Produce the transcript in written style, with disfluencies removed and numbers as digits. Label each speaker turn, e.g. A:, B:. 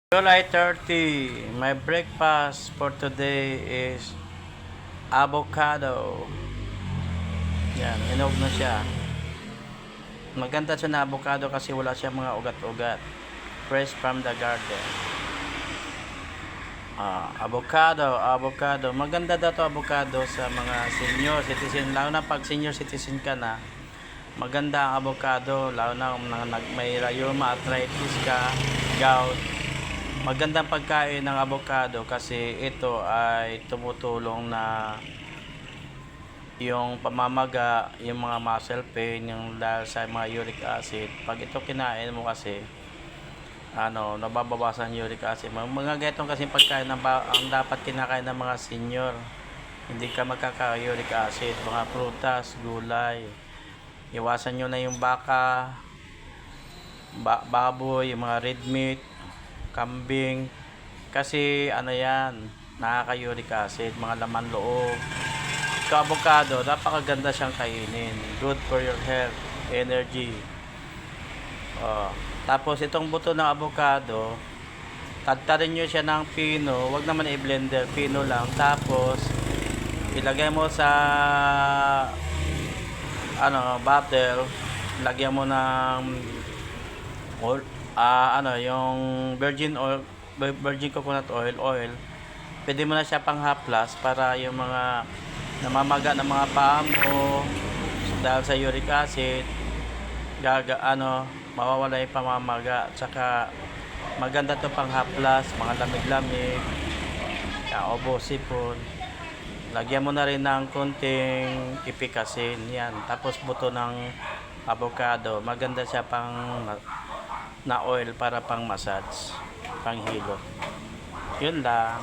A: July 30, my breakfast for today is avocado. Yan, hinog na siya. Maganda siya na avocado kasi wala siya mga ugat-ugat. Fresh from the garden. Avocado. Maganda daw to avocado sa mga senior citizen. Lalo na pag senior citizen ka na, maganda ang avocado. Lalo na kung may rheuma, arthritis ka, gout. Magandang pagkain ng avocado kasi ito ay tumutulong na yung pamamaga, yung mga muscle pain, yung dahil sa mga uric acid. Pag ito kinain mo kasi, nababawasan uric acid. Mga ganitong kasi pagkain ang dapat kinakain ng mga senior. Hindi ka magkaka-uric acid. Mga prutas, gulay. Iwasan nyo na yung baka, baboy, yung mga red meat, kambing, kasi yan, nakaka-uric acid, mga laman loob. Ito avocado, napakaganda siyang kainin, good for your health, energy. Tapos itong buto ng avocado, tadtarin nyo siya ng pino, wag naman i-blender, pino lang. Tapos ilagay mo sa bottle, lagyan mo ng oil, yung virgin coconut oil. Pwede mo na siya pang haplas para yung mga namamaga ng mga paa mo dahil sa uric acid, mawawala yung pamamaga. Tsaka maganda to pang haplas, mga lamig-lamig, ubo, sipon. Lagyan mo na rin ng konting ipikasin, yan. Tapos buto ng avocado, maganda siya pang na oil para pang massage, pang hilot. Yun lang.